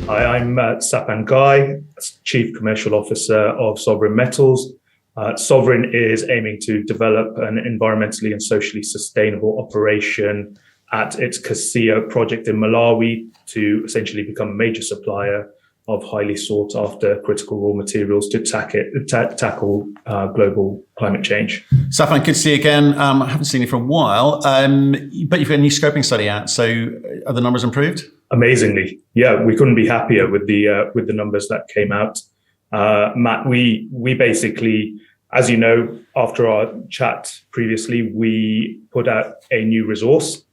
I'm Sapan Ghai, Chief Commercial Officer of Sovereign Metals. Sovereign is aiming to develop an environmentally and socially sustainable operation at its Kasiya project in Malawi to essentially become a major supplier of highly sought after critical raw materials to tackle global climate change. Sapan, good to see you again. I haven't seen you for a while, but you've got a new scoping study out. So are the numbers improved? Amazingly, yeah, we couldn't be happier with the numbers that came out. Matt, we basically, as you know, after our chat previously, we put out a new resource.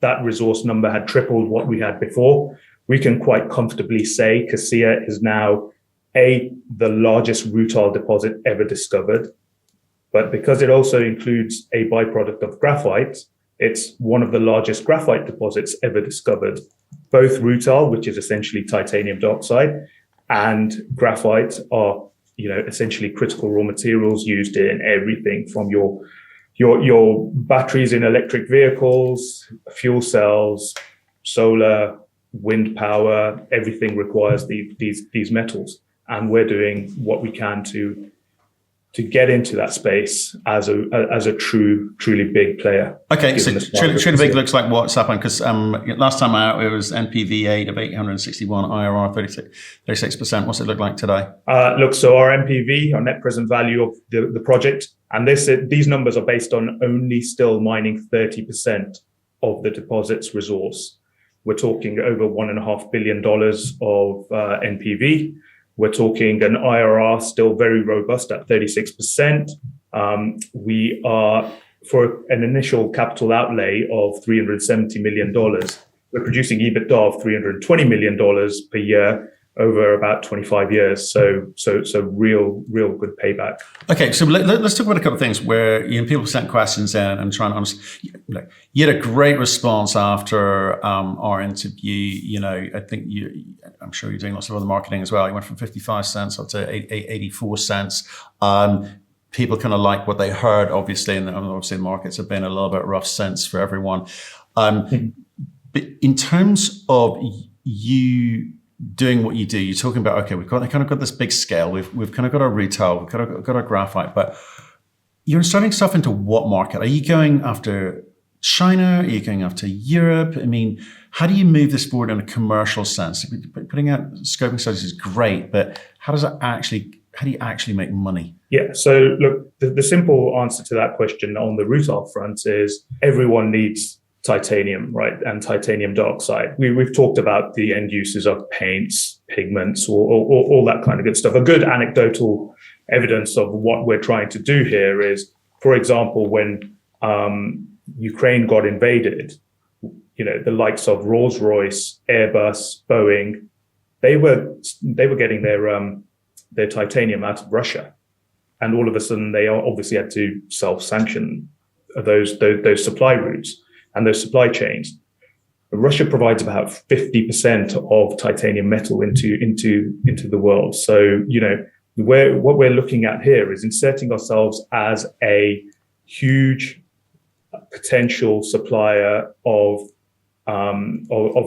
That resource number had tripled what we had before. We can quite comfortably say Kasiya is now the largest rutile deposit ever discovered. But because it also includes a byproduct of graphite, it's one of the largest graphite deposits ever discovered. Both rutile, which is essentially titanium dioxide, and graphite are, essentially critical raw materials used in everything from your batteries in electric vehicles, fuel cells, solar, wind power. Everything requires these metals, and we're doing what we can to get into that space as a truly big player. Okay, so truly big looks like what's happened? Because last time out it was NPV8 of 861, IRR 36%. What's it look like today? So our NPV, our net present value of the project, and these numbers are based on only still mining 30% of the deposit's resource. We're talking over $1.5 billion of NPV. We're talking an IRR still very robust at 36%. We are, for an initial capital outlay of $370 million, we're producing EBITDA of $320 million per year over about 25 years. So real good payback. Okay, so let's talk about a couple of things where people sent questions in and trying to understand. You had a great response after our interview. I think I'm sure you're doing lots of other marketing as well. You went from 55 cents up to 84 cents. People kind of like what they heard, obviously, and obviously the markets have been a little bit rough since for everyone. But in terms of you doing what you do, you're talking about, okay, we've kind of got this big scale, we've kind of got our rutile, we've got our graphite, but you're starting stuff into what market? Are you going after China? Are you going after Europe? I mean, how do you move this forward in a commercial sense? Putting out scoping studies is great, but how do you actually make money? Yeah, so look, the simple answer to that question on the rutile front is everyone needs titanium, right? And titanium dioxide. We've talked about the end uses of paints, pigments, or all that kind of good stuff. A good anecdotal evidence of what we're trying to do here is, for example, when Ukraine got invaded, the likes of Rolls-Royce, Airbus, Boeing, they were getting their titanium out of Russia, and all of a sudden they obviously had to self-sanction those supply routes and those supply chains. Russia provides about 50% of titanium metal into the world. So, what we're looking at here is inserting ourselves as a huge potential supplier of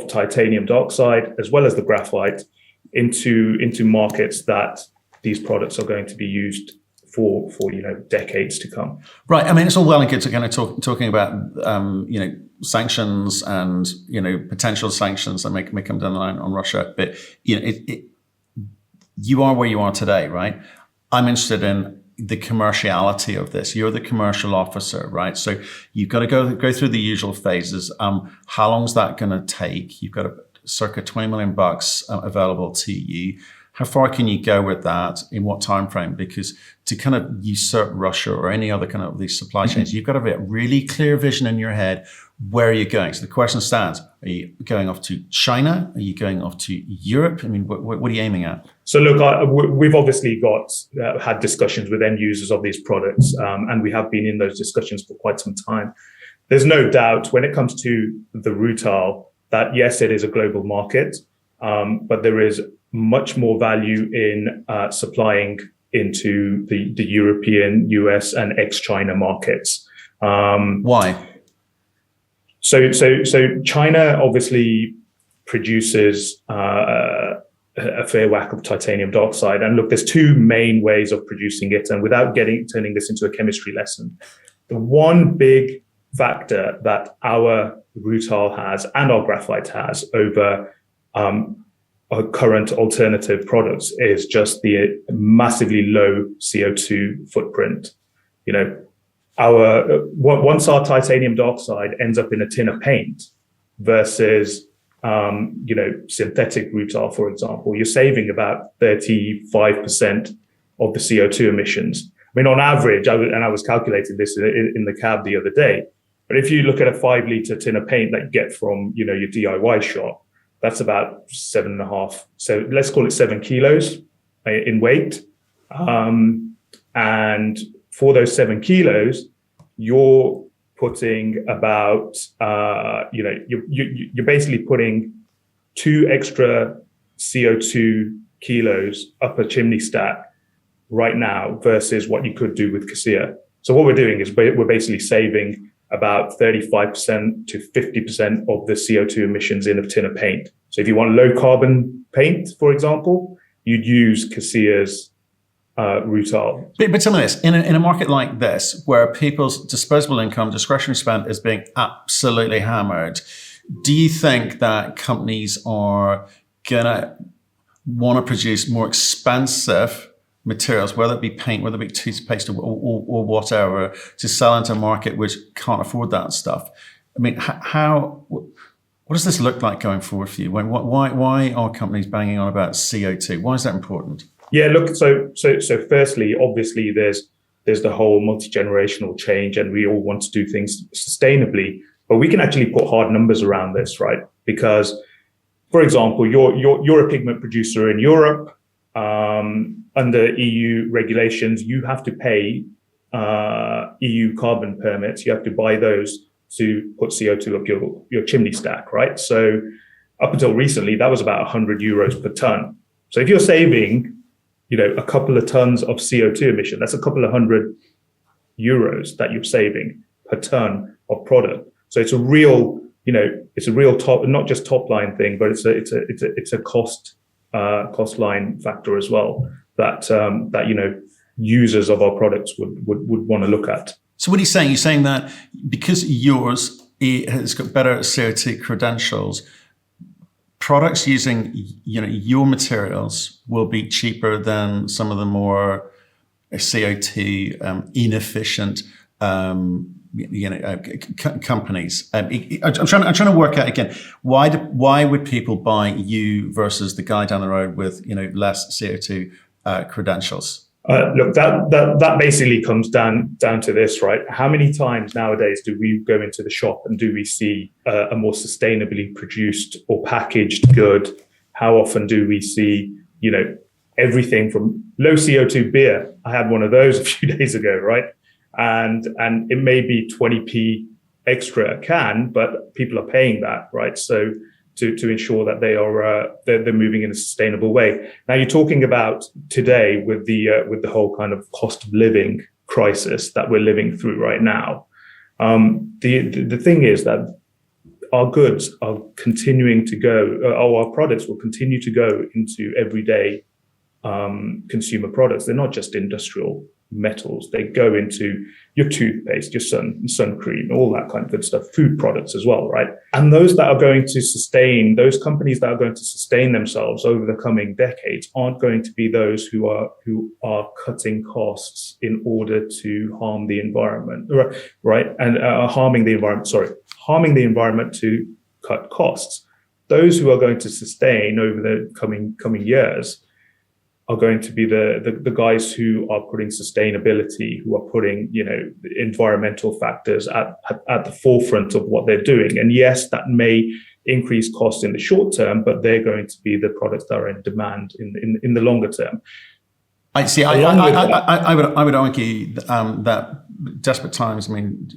titanium dioxide as well as the graphite into markets that these products are going to be used for decades to come. Right. I mean, it's all well and good to kind of talking about sanctions and potential sanctions that may come down the line on Russia, but you are where you are today, right? I'm interested in the commerciality of this. You're the commercial officer, right? So you've got to go through the usual phases. How long is that going to take? You've got circa $20 million available to you. How far can you go with that? In what time frame? Because to kind of usurp Russia or any other kind of these supply chains, you've got to have a really clear vision in your head. Where are you going? So the question stands: are you going off to China? Are you going off to Europe? I mean, what are you aiming at? So look, we've obviously had discussions with end users of these products, and we have been in those discussions for quite some time. There's no doubt when it comes to the rutile that yes, it is a global market, but there is much more value in supplying into the European, US, and ex-China markets. Why? So China obviously produces a fair whack of titanium dioxide. And look, there's two main ways of producing it. And without turning this into a chemistry lesson, the one big factor that our rutile has and our graphite has over our current alternative products is just the massively low CO2 footprint. You know, once our titanium dioxide ends up in a tin of paint versus synthetic rutile, for example, you're saving about 35% of the CO2 emissions. I mean, on average, I was calculating this in the cab the other day, but if you look at a 5 litre tin of paint that you get from, your DIY shop, that's about 7.5. So let's call it 7 kilos in weight. And for those 7 kilos, you're putting about, you're basically putting 2 extra CO2 kilos up a chimney stack right now versus what you could do with Kasiya. So what we're doing is we're basically saving about 35% to 50% of the CO2 emissions in a tin of paint. So if you want low carbon paint, for example, you'd use Kasiya's rutile. But tell me this, in a market like this, where people's disposable income, discretionary spend is being absolutely hammered, do you think that companies are going to want to produce more expensive materials, whether it be paint, whether it be toothpaste or whatever, to sell into a market which can't afford that stuff? I mean, what does this look like going forward for you? Why are companies banging on about CO2? Why is that important? Yeah, look, so firstly, obviously there's the whole multi-generational change, and we all want to do things sustainably, but we can actually put hard numbers around this, right? Because, for example, you're a pigment producer in Europe. Under EU regulations, you have to pay EU carbon permits. You have to buy those to put CO2 up your chimney stack, right? So up until recently, that was about 100 euros per ton. So if you're saving, a couple of tons of CO2 emission, that's a couple of €100 that you're saving per ton of product. So it's a real, top, not just top line thing, but it's a cost line factor as well that users of our products would want to look at. So what are you saying? You're saying that because yours has got better CO2 credentials, products using your materials will be cheaper than some of the more CO2 inefficient companies. I'm trying to work out again, why would people buy you versus the guy down the road with less CO2 credentials? Look, that basically comes down to this, right? How many times nowadays do we go into the shop and do we see a more sustainably produced or packaged good? How often do we see, everything from low CO2 beer? I had one of those a few days ago, right? And it may be 20p extra a can, but people are paying that, right? So to ensure that they're moving in a sustainable way. Now you're talking about today with the whole kind of cost of living crisis that we're living through right now. The thing is that our goods are continuing to go, our products will continue to go into everyday consumer products. They're not just industrial metals. They go into your toothpaste, your sun cream, all that kind of good stuff, food products as well, right? And those companies that are going to sustain themselves over the coming decades aren't going to be those who are cutting costs in order to harm the environment, right? And harming the environment to cut costs. Those who are going to sustain over the coming years are going to be the guys who are putting sustainability, who are putting environmental factors at the forefront of what they're doing. And yes, that may increase costs in the short term, but they're going to be the products that are in demand in the longer term. I see. I would argue that desperate times. I mean,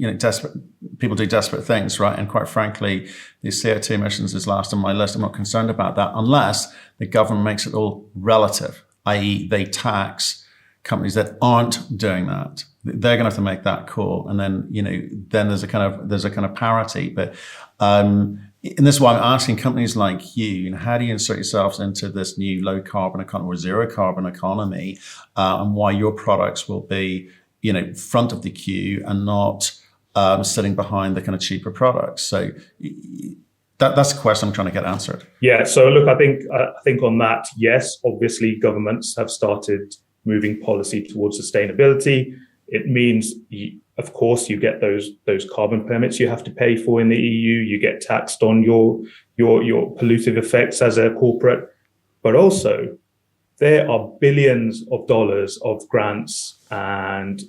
people do desperate things, right? And quite frankly, the CO2 emissions is last on my list. I'm not concerned about that unless the government makes it all relative, i.e., they tax companies that aren't doing that. They're going to have to make that call, and then then there's a kind of parity. But and this is why I'm asking companies like you, how do you insert yourselves into this new low carbon economy or zero carbon economy, and why your products will be, front of the queue and not sitting behind the kind of cheaper products. So that's the question I'm trying to get answered. Yeah. So look, I think on that, yes, obviously governments have started moving policy towards sustainability. It means, of course, you get those carbon permits you have to pay for in the EU. You get taxed on your pollutive effects as a corporate, but also there are billions of dollars of grants and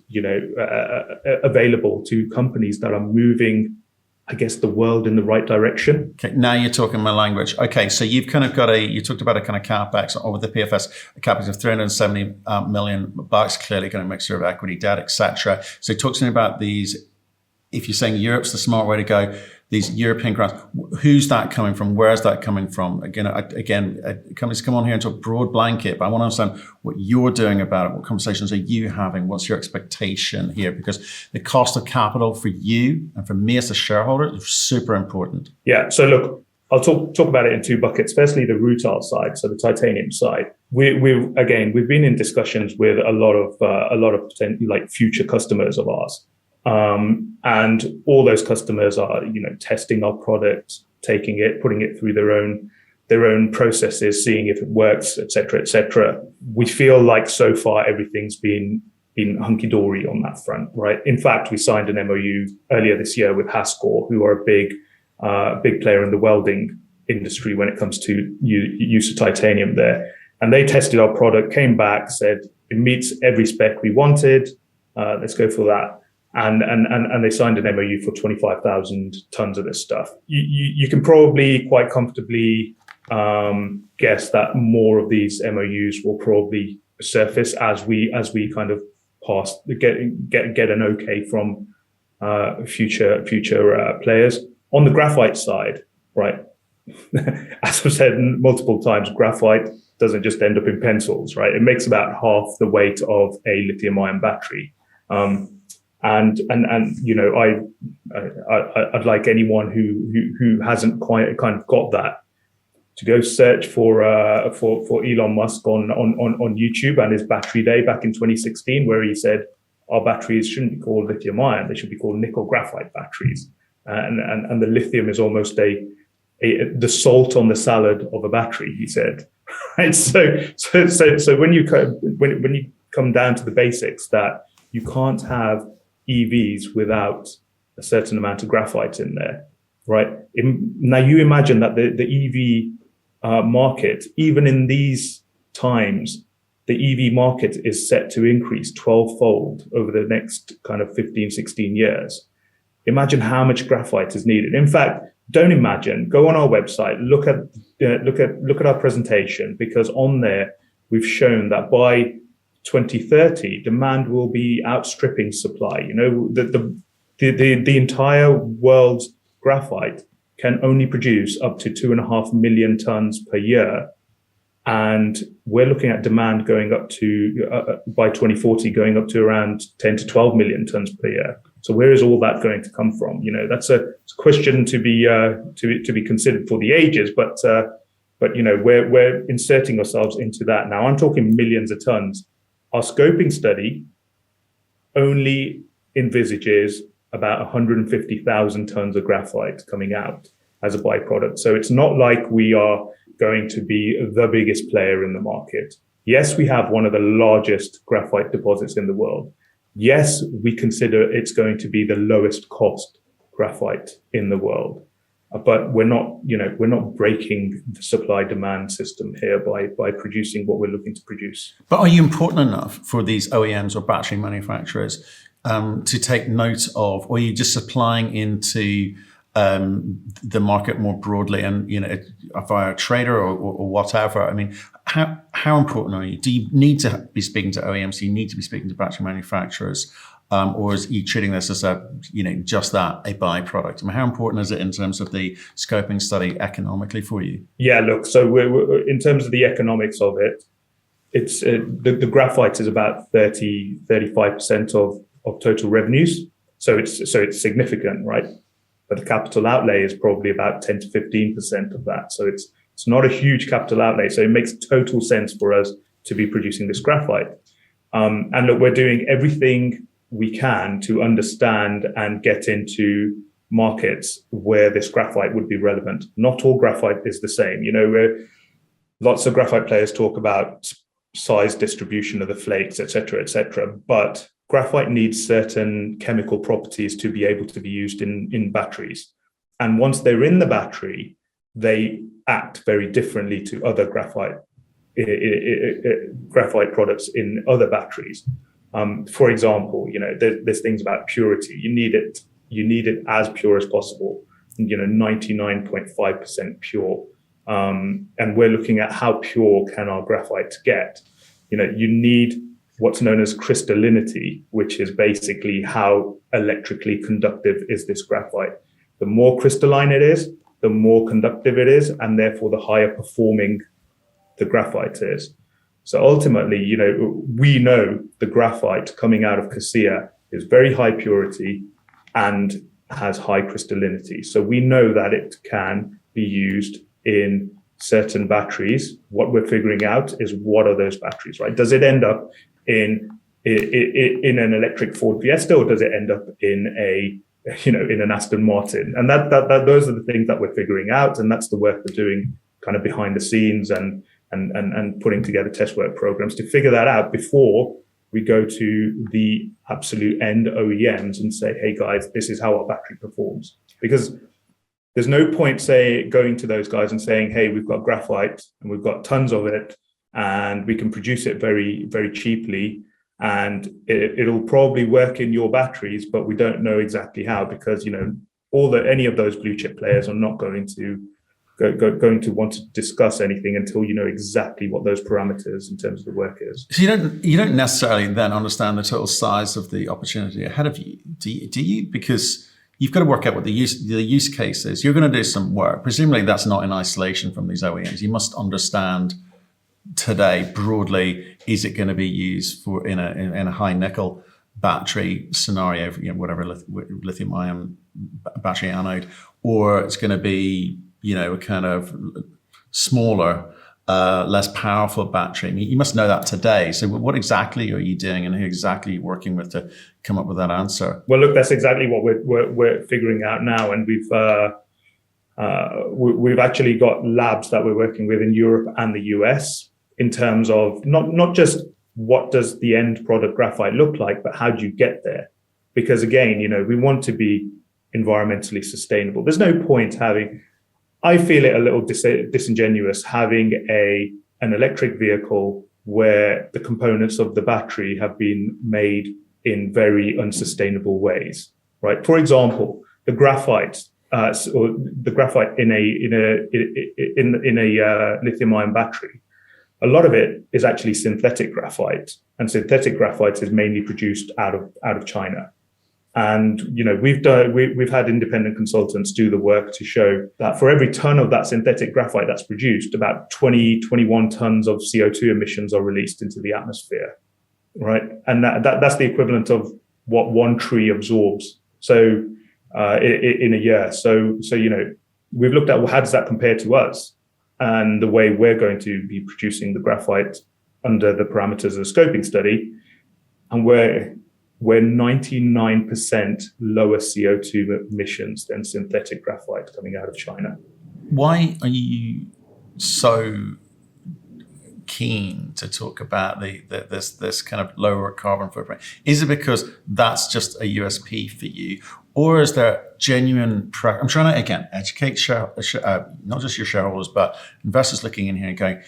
available to companies that are moving, I guess, the world in the right direction. Okay, now you're talking my language. Okay, so you've kind of got you talked about a kind of capex over the PFS, a capex of $370 million, clearly kind of mixture of equity, debt, etc. So talk to me about these. If you're saying Europe's the smart way to go, these European grants, who's that coming from? Where is that coming from? Again, companies come on here into a broad blanket, but I want to understand what you're doing about it. What conversations are you having? What's your expectation here? Because the cost of capital for you and for me as a shareholder is super important. Yeah. So look, I'll talk about it in two buckets. Firstly, the rutile side, so the titanium side. We've been in discussions with a lot of potential, like, future customers of ours. And all those customers are, testing our product, taking it, putting it through their own processes, seeing if it works, et cetera, et cetera. We feel like so far everything's been hunky dory on that front, right? In fact, we signed an MOU earlier this year with Haskell, who are a big player in the welding industry when it comes to use of titanium there. And they tested our product, came back, said it meets every spec we wanted. Let's go for that. And they signed an MOU for 25,000 tons of this stuff. You can probably quite comfortably guess that more of these MOUs will probably surface as we kind of get an okay from future players. On the graphite side, right? As I've said multiple times, graphite doesn't just end up in pencils, right? It makes about half the weight of a lithium-ion battery. And I'd like anyone who hasn't quite kind of got that to go search for Elon Musk on YouTube and his battery day back in 2016, where he said our batteries shouldn't be called lithium ion; they should be called nickel graphite batteries. And the lithium is almost the salt on the salad of a battery, he said. Right. So when you come down to the basics, that you can't have EVs without a certain amount of graphite in there, right? Now you imagine that the EV market, even in these times, the EV market is set to increase 12-fold over the next kind of 15, 16 years. Imagine how much graphite is needed. In fact, don't imagine. Go on our website, look at our presentation, because on there we've shown that by 2030, demand will be outstripping supply. The entire world's graphite can only produce up to 2.5 million tons per year, and we're looking at demand going up to by 2040 going up to around 10 to 12 million tons per year. So where is all that going to come from? That's a question to be considered for the ages, but we're inserting ourselves into that now. I'm talking millions of tons. Our scoping study only envisages about 150,000 tons of graphite coming out as a byproduct. So it's not like we are going to be the biggest player in the market. Yes, we have one of the largest graphite deposits in the world. Yes, we consider it's going to be the lowest cost graphite in the world. But we're not breaking the supply demand system here by producing what we're looking to produce. But are you important enough for these OEMs or battery manufacturers to take note of, or are you just supplying into the market more broadly, and via a trader or whatever? I mean, how important are you? Do you need to be speaking to OEMs? Do you need to be speaking to battery manufacturers? Or is you treating this as a byproduct? I mean, how important is it in terms of the scoping study economically for you? Yeah, look, so we're in terms of the economics of it, it's the graphite is about 35% of total revenues. So it's significant, right? but the capital outlay is probably about 10 to 15% of that. So it's not a huge capital outlay. So it makes total sense for us to be producing this graphite. And look, we're doing everything we can to understand and get into markets where this graphite would be relevant. Not all graphite is the same. Lots of graphite players talk about size distribution of the flakes, et cetera, but graphite needs certain chemical properties to be able to be used in batteries. And once they're in the battery, they act very differently to other graphite products in other batteries. For example, there's things about purity. You need it as pure as possible, 99.5% pure. And we're looking at how pure can our graphite get. You need what's known as crystallinity, which is basically how electrically conductive is this graphite. The more crystalline it is, the more conductive it is, and therefore the higher performing the graphite is. So ultimately, we know the graphite coming out of Kasiya is very high purity and has high crystallinity. So we know that it can be used in certain batteries. What we're figuring out is what are those batteries, right? Does it end up in an electric Ford Fiesta, or does it end up in an Aston Martin? And that those are the things that we're figuring out, and that's the work we're doing kind of behind the scenes and putting together test work programs to figure that out before we go to the absolute end OEMs and say, hey guys, this is how our battery performs. Because there's no point going to those guys and saying, hey, we've got graphite and we've got tons of it and we can produce it very, very cheaply, and it'll probably work in your batteries, but we don't know exactly how, because any of those blue chip players are not going to want to discuss anything until you know exactly what those parameters in terms of the work is. So you don't necessarily then understand the total size of the opportunity ahead of you, do you? Because you've got to work out what the use case is. You're going to do some work. Presumably that's not in isolation from these OEMs. You must understand today broadly, is it going to be used for in a high nickel battery scenario, whatever lithium ion battery anode, or it's going to be a kind of smaller, less powerful battery. I mean, you must know that today. So what exactly are you doing, and who exactly are you working with to come up with that answer? Well, look, that's exactly what we're figuring out now. And we've actually got labs that we're working with in Europe and the US in terms of not just what does the end product graphite look like, but how do you get there? Because again, we want to be environmentally sustainable. There's no point I feel it a little disingenuous having an electric vehicle where the components of the battery have been made in very unsustainable ways, right? For example, the graphite, or the graphite in a lithium-ion battery, a lot of it is actually synthetic graphite, and synthetic graphite is mainly produced out of China. And we've had independent consultants do the work to show that for every ton of that synthetic graphite that's produced, about 21 tons of CO2 emissions are released into the atmosphere, right? And that's the equivalent of what one tree absorbs. So in a year. So we've looked at, well, how does that compare to us and the way we're going to be producing the graphite under the parameters of the scoping study, and we're 99% lower CO2 emissions than synthetic graphite coming out of China. Why are you so keen to talk about this kind of lower carbon footprint? Is it because that's just a USP for you, or is there genuine I'm trying to, again, educate not just your shareholders, but investors looking in here and going,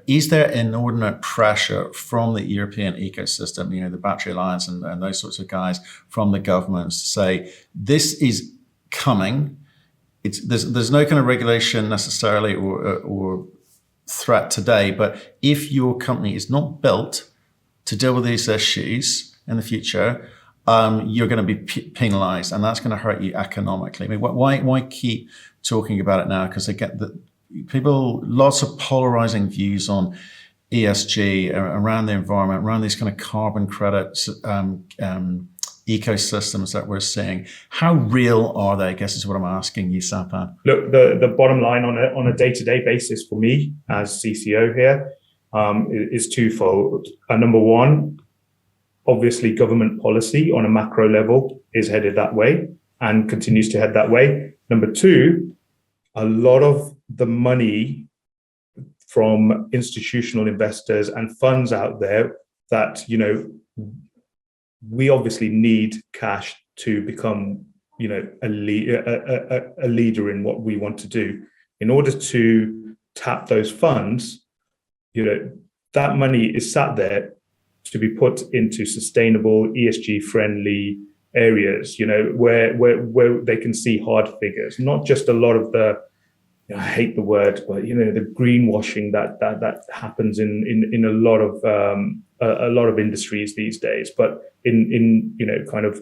is there inordinate pressure from the European ecosystem, the Battery Alliance and those sorts of guys, from the governments to say, this is coming. There's no kind of regulation necessarily or threat today, but if your company is not built to deal with these issues in the future, you're going to be penalized, and that's going to hurt you economically. I mean, why keep talking about it now? Because lots of polarizing views on ESG around the environment, around these kind of carbon credits, ecosystems that we're seeing. How real are they, I guess is what I'm asking you, Sapan. Look, the bottom line on a day-to-day basis for me as CCO here is twofold. Number one, obviously government policy on a macro level is headed that way and continues to head that way. Number two, a lot of the money from institutional investors and funds out there that, we obviously need cash to become, a leader in what we want to do. In order to tap those funds, that money is sat there to be put into sustainable, ESG friendly areas, where they can see hard figures, not just a lot of the, I hate the word, but the greenwashing that happens in a lot of industries these days, but in kind of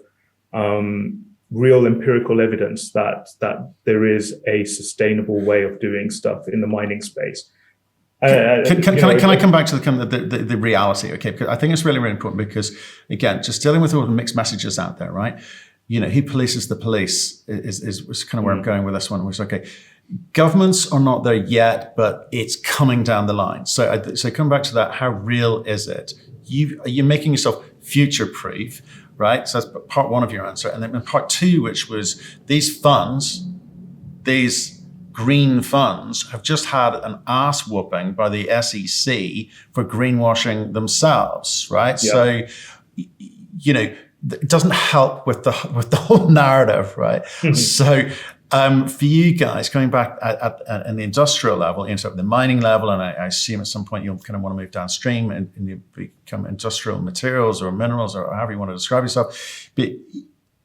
real empirical evidence that there is a sustainable way of doing stuff in the mining space. Can I come back to the reality? Okay, because I think it's really, really important because, again, just dealing with all the mixed messages out there, right? Who polices the police is kind of where I'm going with this one. Which, okay, governments are not there yet, but it's coming down the line. So come back to that. How real is it? You're making yourself future-proof, right? So that's part one of your answer. And then part two, which was these funds, these green funds have just had an ass whooping by the SEC for greenwashing themselves, right? Yeah. So, it doesn't help with the whole narrative, right? Mm-hmm. So, for you guys, going back at the industrial level, into the mining level, and I assume at some point you'll kind of want to move downstream and you become industrial materials or minerals or however you want to describe yourself. But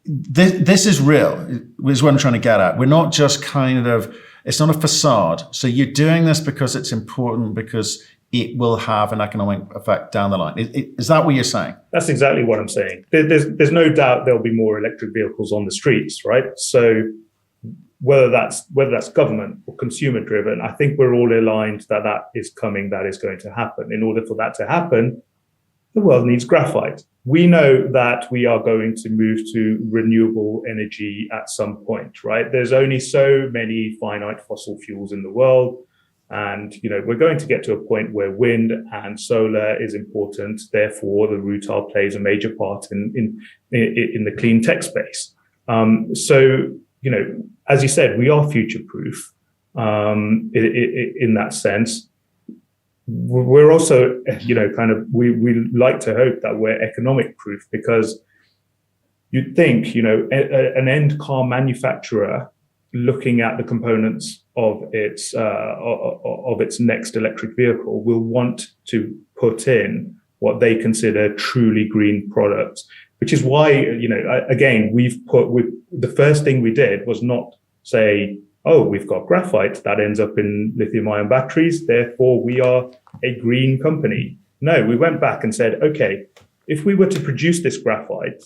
this is real, is what I'm trying to get at. We're not just it's not a facade. So you're doing this because it's important, because it will have an economic effect down the line. Is that what you're saying? That's exactly what I'm saying. There's no doubt there'll be more electric vehicles on the streets, right? So whether that's government or consumer driven, I think we're all aligned that is coming, that is going to happen. In order for that to happen, the world needs graphite. We know that we are going to move to renewable energy at some point, right? There's only so many finite fossil fuels in the world. And, we're going to get to a point where wind and solar is important. Therefore, the Rutile plays a major part in the clean tech space. So, as you said, we are future proof in that sense. We're also, we like to hope that we're economic proof, because you'd think, an end car manufacturer looking at the components of its next electric vehicle will want to put in what they consider truly green products, which is why, again, the first thing we did was not say, oh, we've got graphite that ends up in lithium-ion batteries, therefore we are a green company. No, we went back and said, okay, if we were to produce this graphite,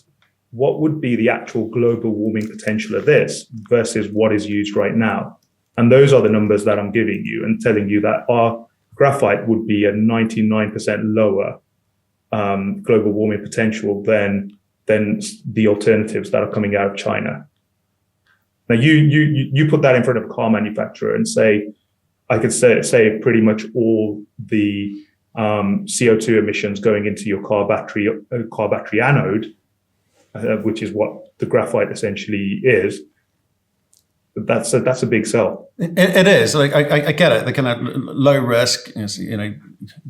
what would be the actual global warming potential of this versus what is used right now? And those are the numbers that I'm giving you and telling you that our graphite would be a 99% lower global warming potential than the alternatives that are coming out of China. Now, you put that in front of a car manufacturer and say, I could say pretty much all the CO2 emissions going into your car battery anode, which is what the graphite essentially is. That's a big sell. It is. Like I get it. The kind of low risk, a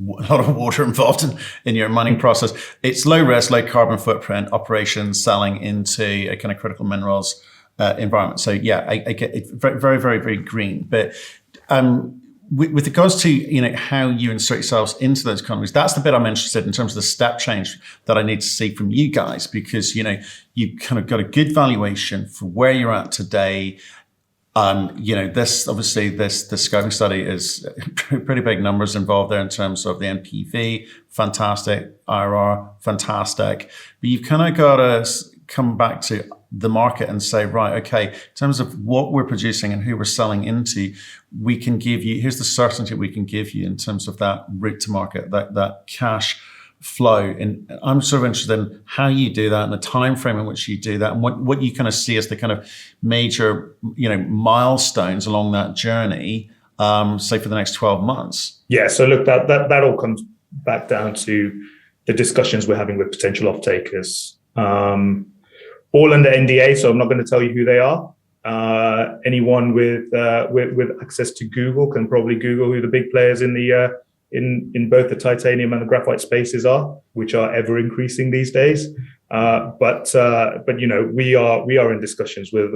lot of water involved in your mining process. It's low risk, low carbon footprint operations selling into a kind of critical minerals environment. So yeah, I get it. Very, very, very, very green. But with regards to how you insert yourselves into those economies, that's the bit I'm interested in terms of the step change that I need to see from you guys, because you kind of got a good valuation for where you're at today. This obviously this scoping study is pretty big numbers involved there in terms of the NPV, fantastic, IRR, fantastic. But you've kind of got to come back to the market and say, right, okay, in terms of what we're producing and who we're selling into, we can give you, here's the certainty we can give you in terms of that route to market, that cash flow. And I'm sort of interested in how you do that and the time frame in which you do that, and what you kind of see as the kind of major, milestones along that journey, say for the next 12 months. Yeah. So look, that all comes back down to the discussions we're having with potential off-takers. All under NDA, so I'm not going to tell you who they are. Anyone with access to Google can probably Google who the big players in the in both the titanium and the graphite spaces are, which are ever increasing these days. But we are in discussions with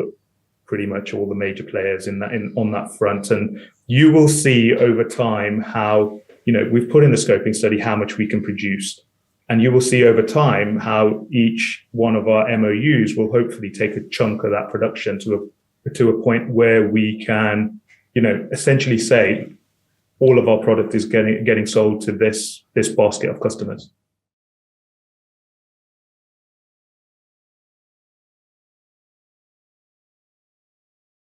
pretty much all the major players on that front, and you will see over time how we've put in the scoping study how much we can produce. And you will see over time how each one of our MOUs will hopefully take a chunk of that production to a point where we can, essentially say all of our product is getting sold to this basket of customers.